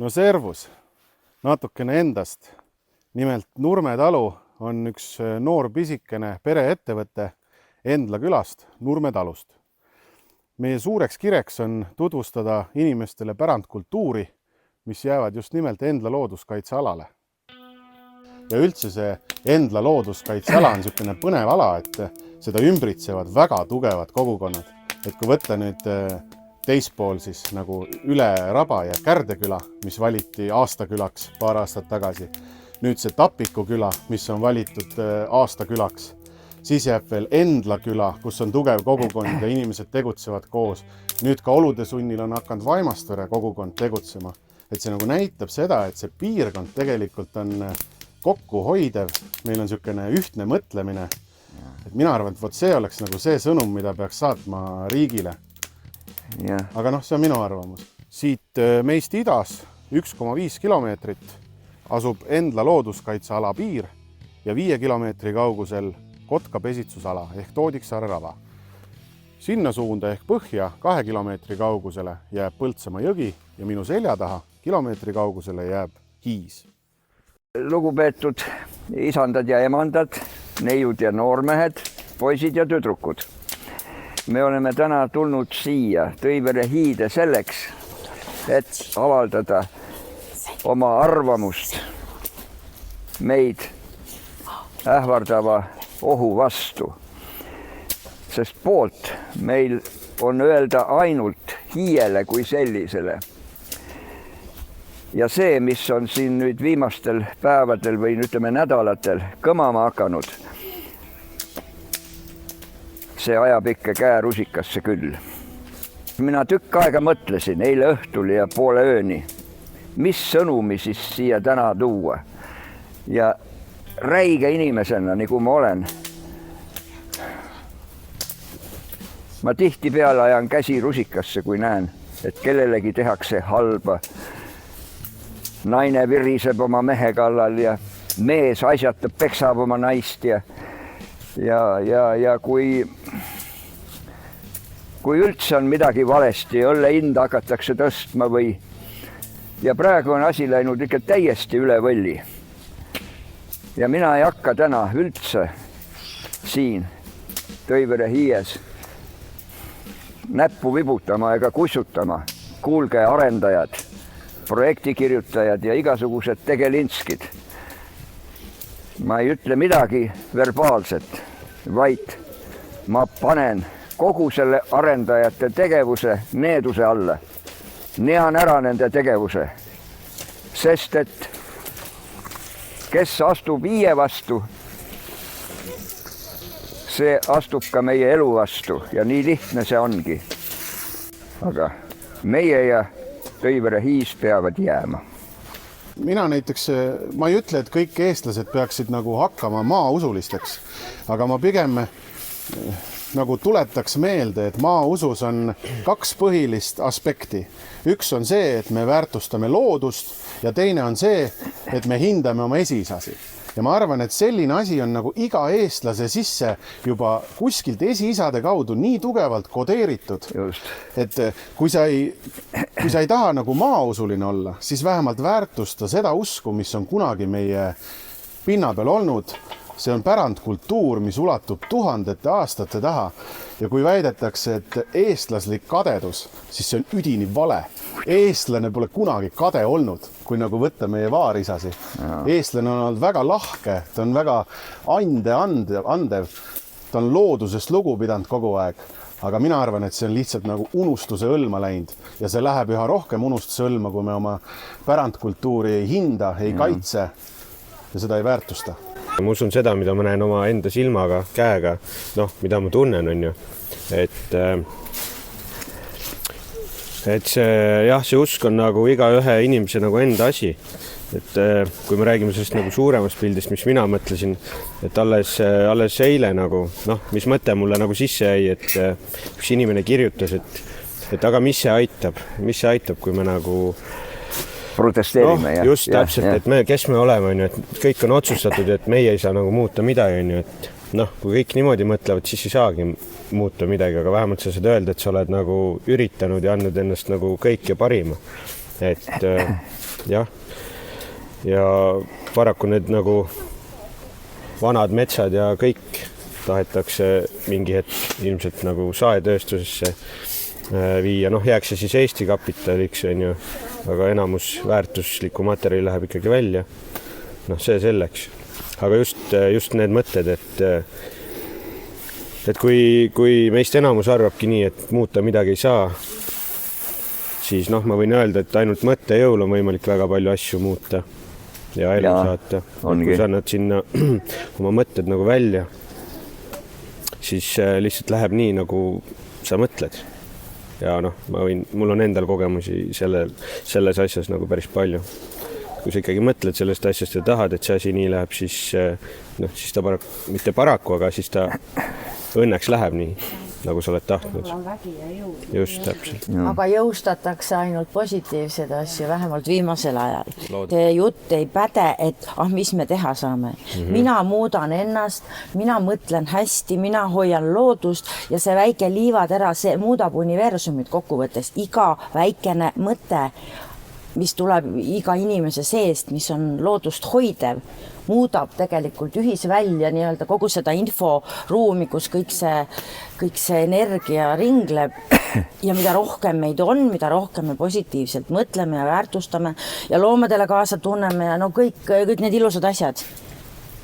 No servus, natukene endast. Nimelt Nurme talu on üks noor pisikene pereettevõte Endla külast, Nurme talust. Meie suureks kireks on tutvustada inimestele pärandkultuuri, mis jäävad just nimelt Endla looduskaitsealale. Ja üldse see Endla looduskaitseala on niisugune põnev ala, et seda ümbritsevad väga tugevad kogukonnad. Et kui võtta nüüd teispool siis nagu üle Raba ja Kärdeküla, mis valiti aastakülaks paar aastat tagasi. Nüüd see Tapiku küla, mis on valitud aastakülaks. Siis jääb veel Endla küla, kus on tugev kogukond ja inimesed tegutsevad koos. Nüüd ka olude sunnil on hakanud Vaimastvere kogukond tegutsema. Et see nagu näitab seda, et see piirkond tegelikult on kokku hoidev. Meil on niisugune ühtne mõtlemine. Et mina arvan, et see oleks nagu see sõnum, mida peaks saatma riigile. Ja. Aga see on minu arvamus. Siit meist idas 1,5 kilomeetrit asub Endla looduskaitseala piir ja 5 kilomeetri kaugusel Kotka pesitsusala ehk Toodiksaare raba. Sinna suunda ehk põhja 2 kilomeetri kaugusele jääb Põltsamaa jõgi ja minu selja taha kilomeetri kaugusele jääb Hiis. Lugupeetud isandad ja emandad, neiud ja noormehed, poisid ja tüdrukud. Me oleme täna tulnud siia Tõivere hiide selleks, et avaldada oma arvamust meid ähvardava ohu vastu. Sest poolt meil on öelda ainult hiiele kui sellisele. Ja see, mis on siin nüüd viimastel päevadel või ütleme nädalatel kõmama hakanud, see ajab ikka käe rusikasse küll. Mina tükk aega mõtlesin eile õhtul ja poole ööni, mis sõnumi siis siia täna tuua. Ja räige inimesena, nagu ma olen, ma tihtipeale ajan käsi rusikasse, kui näen, et kellelegi tehakse halba. Naine viriseb oma mehe kallal ja mees asjatab, peksab oma naist ja kui üldse on midagi valesti, õlle hinda hakatakse tõstma või ja praegu on asi läinud ikka täiesti üle võlli. Ja mina ei hakka täna üldse siin Tõivere hiies näppu vibutama ega kussutama. Kuulge arendajad, projektikirjutajad ja igasugused tegelinskid. Ma ei ütle midagi verbaalset, vaid ma panen kogu selle arendajate tegevuse needuse alla. Nean ära nende tegevuse, sest et kes astub hiie vastu, see astub ka meie elu vastu ja nii lihtne see ongi. Aga meie ja Tõivere hiis peavad jääma. Mina näiteks, ma ei ütle, et kõik eestlased peaksid nagu hakkama maausulisteks, aga ma pigem nagu tuletaks meelde, et maausus on 2 põhilist aspekti. Üks on see, et me väärtustame loodust ja teine on see, et me hindame oma esiisasi. Ja ma arvan, et selline asi on nagu iga eestlase sisse juba kuskilt esiisade kaudu nii tugevalt kodeeritud, Just. et kui sa ei taha nagu maausuline olla, siis vähemalt väärtusta seda usku, mis on kunagi meie pinna peal olnud. See on pärandkultuur, mis ulatub tuhandete aastate taha. Ja kui väidetakse, et eestlaslik kadedus, siis see on üdini vale. Eestlane pole kunagi kade olnud, kui nagu võtta meie vaarisasi. Eestlane on olnud väga lahke, ta on väga andev, ta on loodusest lugu pidanud kogu aeg. Aga mina arvan, et see on lihtsalt nagu unustuse õlma läinud ja see läheb üha rohkem unustuse õlma, kui me oma pärandkultuuri ei hinda, ei kaitse ja seda ei väärtusta. Ma usun seda, mida ma näen oma enda silmaga, käega, mida ma tunnen, on ju. Et see usk on nagu iga ühe inimese nagu enda asi. Et kui me räägime sellest nagu suuremast pildist, mis mina mõtlesin, et alles eile nagu, mis mõte mulle nagu sisse jäi, et üks inimene kirjutas, et aga mis see aitab, kui me nagu protesteerime. Just täpselt, et kes me oleme, on ju, et kõik on otsustatud, et meie ei saa nagu muuta midagi, on ju, et kui kõik niimoodi mõtlevad, siis ei saagi muuta midagi, aga vähemalt sa saad öelda, et sa oled nagu üritanud ja andnud ennast nagu kõik ja parima. Et jah. Ja paraku need nagu vanad metsad ja kõik tahetakse mingi hetk ilmselt nagu saetööstusesse viia. Noh, jääks see siis Eesti kapitaliks, on ju, aga enamus väärtuslikku materjali läheb ikkagi välja. Noh, see selleks. Aga just need mõtted, et kui meist enamus arvabki nii, et muuta midagi ei saa, siis noh, ma võin öelda, et ainult mõttejõul on võimalik väga palju asju muuta ja elu saata. Kui sa annad sinna oma mõtted nagu välja, siis lihtsalt läheb nii, nagu sa mõtled. Ja noh, mul on endal kogemusi selles asjas nagu päris palju. Kui sa ikkagi mõtled sellest asjast ja tahad, et see asi nii läheb, siis ta mitte paraku, aga siis ta õnneks läheb nii, nagu sa oled tahtnud. Just, täpselt. Aga jõustatakse ainult positiivseid asju, vähemalt viimasel ajal. See jutt ei päde, et mis me teha saame. Mina muudan ennast, mina mõtlen hästi, mina hoian loodust ja see väike liivatera, see muudab universumit kokkuvõttes. Iga väikene mõte, mis tuleb iga inimese seest, mis on loodust hoidev, muudab tegelikult ühisvälja nii-öelda kogu seda inforuumi, kus kõik see energia ringleb ja mida rohkem meid on, mida rohkem me positiivselt mõtleme ja väärtustame ja loomadele kaasa tunneme ja kõik need ilusad asjad,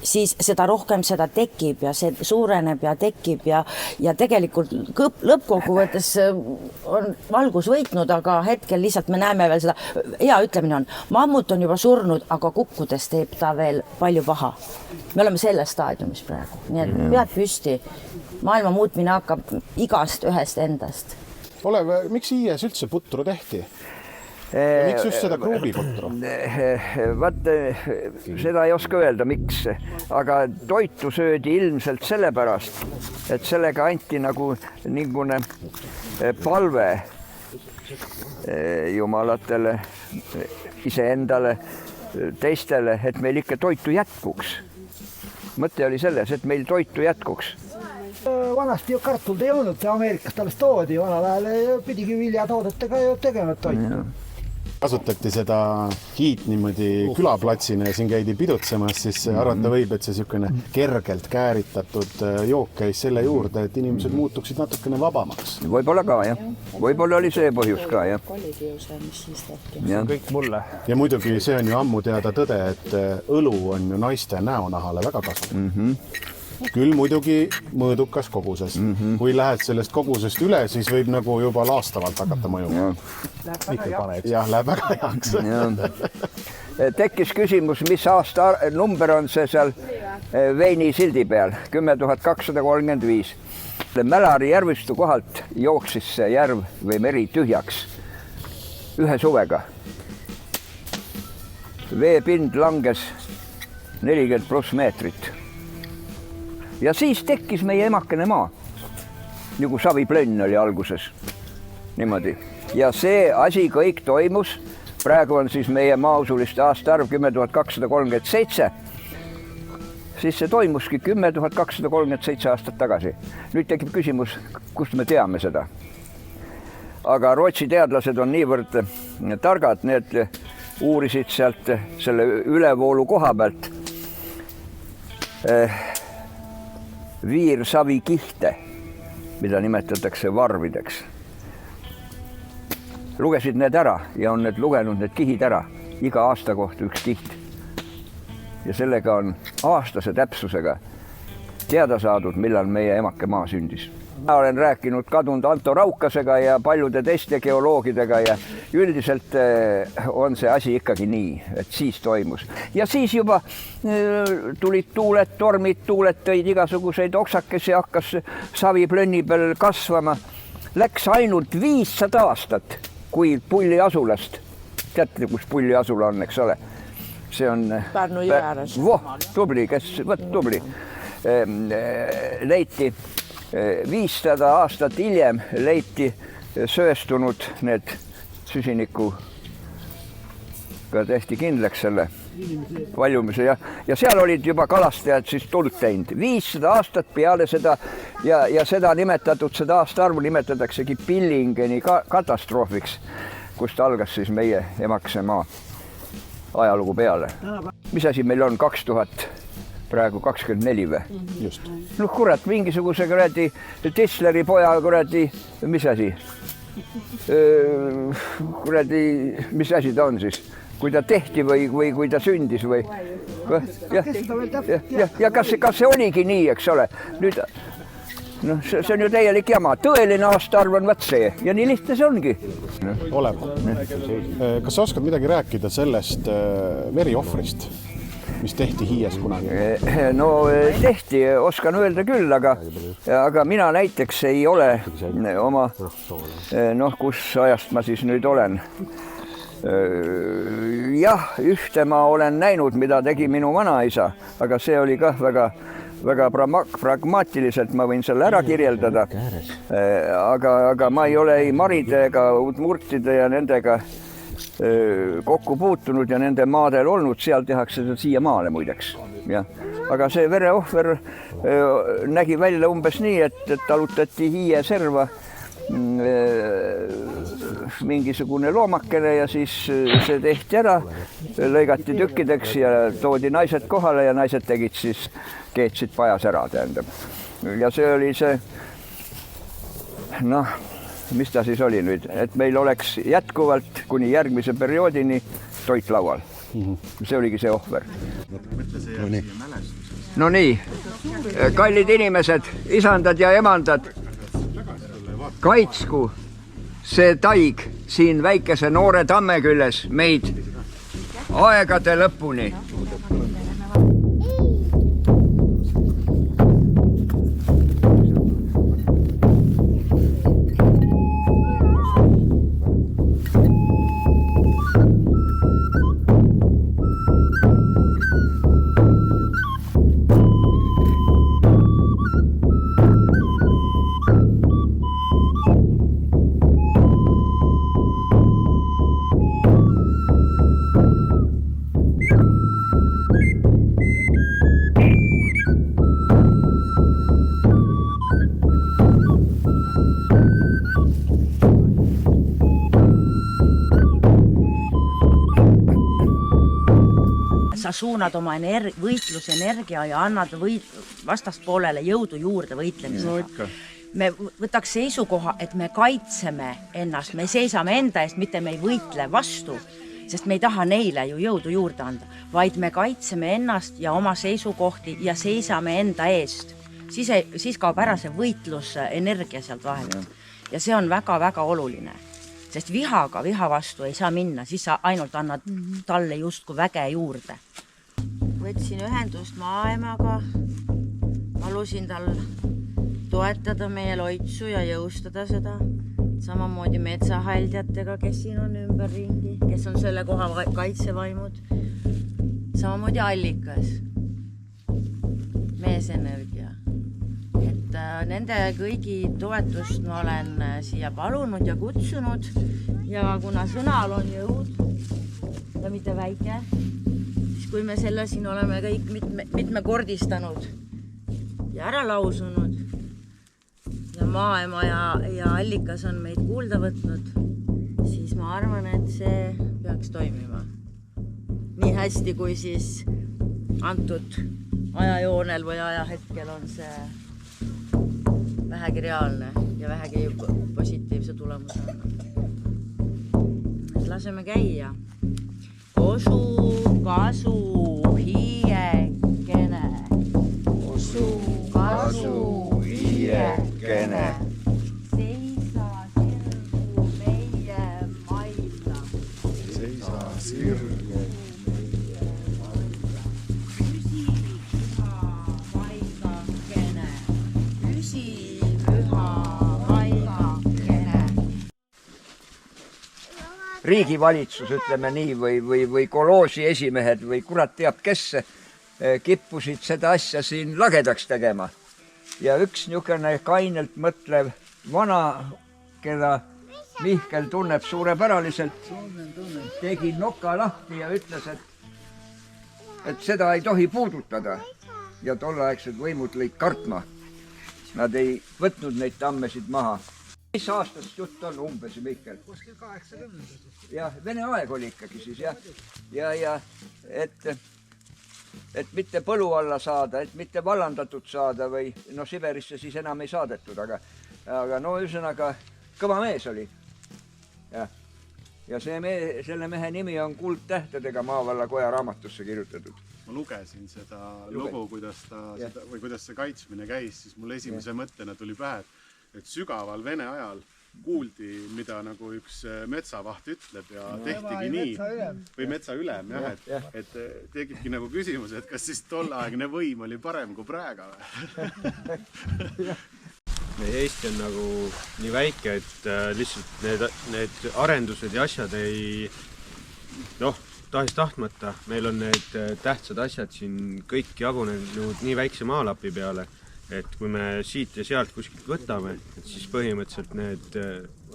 siis seda rohkem seda tekib ja see suureneb ja tekib ja tegelikult lõppkokkuvõttes on valgus võitnud, aga hetkel lihtsalt me näeme veel seda, hea ütlemine on, mammut on juba surnud, aga kukkudes teeb ta veel palju paha. Me oleme selles staadiumis praegu, nii et pead püsti. Maailma muutmine hakkab igast ühest endast. Olev, miks IES üldse putru tehti? Miks just seda kruubiputru? Vaat, seda ei oska öelda, miks, aga toitu söödi ilmselt sellepärast, et sellega anti nagu niisugune palve jumalatele, iseendale, teistele, et meil ikka toitu jätkuks. Mõte oli selles, et meil toitu jätkuks. Vanasti ju kartuld ei olnud, Ameerikast alles toodi, vanal ajal pidigi viljatoodetega ju tegema toitu. Kasutati seda hiid niimoodi külaplatsina ja siin käidi pidutsemas, siis arvata võib, et see niisugune kergelt kääritatud jook käis selle juurde, et inimesed muutuksid natukene vabamaks. Võib-olla ka, jah. Võib-olla oli see põhjus ka, jah. Kõik mulle. Ja muidugi see on ju ammu teada tõde, et õlu on ju naiste näonahale väga kasulik. Küll muidugi mõõdukas koguses. Kui lähed sellest kogusest üle, siis võib nagu juba laastavalt hakata mõjuma. Jah, läheb väga heaks. Tekkis küsimus, mis aasta number on see seal veini sildi peal, 10,235. Mälari järvistu kohalt jooksis see järv või meri tühjaks ühe suvega. Veepind langes 40+ meetrit. Ja siis tekkis meie emakene maa, nagu saviplönn oli alguses, niimoodi. Ja see asi kõik toimus, praegu on siis meie maausuliste aastaarv 10,237, siis see toimuski 10,237 aastat tagasi. Nüüd tekib küsimus, kust me teame seda. Aga Rootsi teadlased on niivõrd targad, need uurisid sealt selle ülevoolu koha pealt viirsavikihte, mida nimetatakse varvideks. Lugesid need ära ja on need lugenud need kihid ära, iga aasta kohta üks kiht. Ja sellega on aastase täpsusega teada saadud, millal meie emake maa sündis. Ma olen rääkinud kadunud Anto Raukasega ja paljude teiste geoloogidega ja üldiselt on see asi ikkagi nii, et siis toimus. Ja siis juba tulid tuuled, tormid, tuuled tõid igasuguseid oksakesi, hakkas saviplönni peal kasvama. Läks ainult 500 aastat, kui Pulli asulast, teate, kus Pulli asula on, eks ole? See on Pärnu jõe ääres. Tubli, tubli. Leiti 500 aastat hiljem leiti sööstunud need süsinikuga tehti kindlaks selle valjumise ja seal olid juba kalastajad siis tuld teinud. 500 aastat peale seda ja seda nimetatud, seda aastaarvu nimetataksegi Billingeni katastroofiks, kust algas siis meie emakese maa. ajalugu peale. Mis asi meil on 2000, praegu 24 või? Just. Noh, kurat, mingisuguse kuradi Tesleri poja kuradi, mis asi? Kuradi, mis asi ta on siis? Kui ta tehti või kui ta sündis või? Ja kas see oligi nii, eks ole? Nüüd, noh, see on ju täielik jama. Tõeline aastaarv on võt see ja nii lihtne see ongi. Olev. Kas sa oskad midagi rääkida sellest veriohvrist, mis tehti Hiies kunagi? No tehti, oskan öelda küll, aga mina näiteks ei ole oma, noh, kus ajast ma siis nüüd olen. Jah, ühte ma olen näinud, mida tegi minu vanaisa, aga see oli kah väga pragmaatiliselt, ma võin selle ära kirjeldada. Aga ma ei ole ei maride ega udmurtide ja nendega kokku puutunud ja nende maadel olnud, seal tehakse seda siiamaale muideks. Aga see vereohver nägi välja umbes nii, et talutati Hiie serva mingisugune loomakene ja siis see tehti ära, lõigati tükkideks ja toodi naised kohale ja naised tegid siis, keetsid pajas ära, tähendab. Ja see oli see, noh, mis ta siis oli nüüd, et meil oleks jätkuvalt kuni järgmise perioodini toit laual. See oligi see ohver. No nii, kallid inimesed, isandad ja emandad, kaitsku see taig siin väikese noore tamme küljes meid aegade lõpuni. Sa suunad oma võitlusenergia ja annad vastaspoolele jõudu juurde võitlemisega. Me võtaks seisukoha, et me kaitseme ennast, me seisame enda eest, mitte me ei võitle vastu, sest me ei taha neile ju jõudu juurde anda, vaid me kaitseme ennast ja oma seisukohti ja seisame enda eest. Siis kaob ära see võitlusenergia sealt vahelt. Ja see on väga-väga oluline. Sest viha vastu ei saa minna, siis sa ainult annad talle justkui väge juurde. Võtsin ühendust maaemaga, palusin tal toetada meie loitsu ja jõustada seda. Samamoodi metsahaldjatega, kes siin on ümberringi, kes on selle koha kaitsevaimud. Samamoodi allikas, meesenergia. Nende kõigi toetust ma olen siia palunud ja kutsunud ja kuna sõnal on jõud ja mitte väike, siis kui me selle siin oleme kõik mitmekordistanud ja ära lausunud ja maaema ja allikas on meid kuulda võtnud, siis ma arvan, et see peaks toimima. Nii hästi, kui siis antud ajajoonel või ajahetkel on see vähegi reaalne ja vähegi positiivse tulemuse annab. Laseme käia. Kosu, kasu, hiiekene. Kosu, kasu, hiiekene. Seisa sirgu meie mailla. Seisa sirgu meie mailla. Püsi püha paigakene. Püsi riigivalitsus, ütleme nii, või koloosi esimehed või kurat teab kes kippusid seda asja siin lagedaks tegema. Ja üks niisugune kainelt mõtlev vana, keda Mihkel tunneb suurepäraliselt, tegi noka lahti ja ütles, et seda ei tohi puudutada. Ja tolleaegsed võimud lõid kartma. Nad ei võtnud neid tammesid maha. mis aastast jutt on umbes, Mihkel? kuskil 80. Jah, Vene aeg oli ikkagi siis, jah. Ja et mitte põlu alla saada, et mitte vallandatud saada või no Siberisse siis enam ei saadetud, aga no ühesõnaga kõva mees oli. Ja selle mehe nimi on kuldtähtedega Maavalla koja raamatusse kirjutatud. Ma lugesin seda lugu, kuidas see kaitsmine käis, siis mul esimese mõttena tuli pähe, et sügaval Vene ajal kuuldi, mida nagu üks metsavaht ütleb ja tehtigi nii. Või metsaülem, jah. Et tekibki nagu küsimus, et kas siis tolleaegne võim oli parem kui praegu või? Meie Eesti on nagu nii väike, et lihtsalt need arendused ja asjad ei, tahes-tahtmata. Meil on need tähtsad asjad siin kõik jagunenud nii väikse maalapi peale, et kui me siit ja sealt kuskilt võtame, et siis põhimõtteliselt need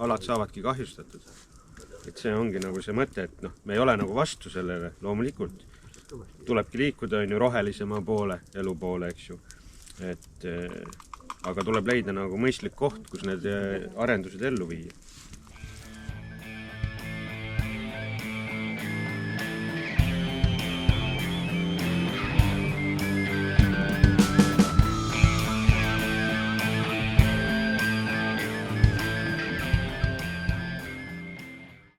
alad saavadki kahjustatud. Et see ongi nagu see mõte, et me ei ole nagu vastu sellele, loomulikult. Tulebki liikuda rohelisema poole, elu poole, eks ju. Aga tuleb leida nagu mõistlik koht, kus need arendused ellu viia.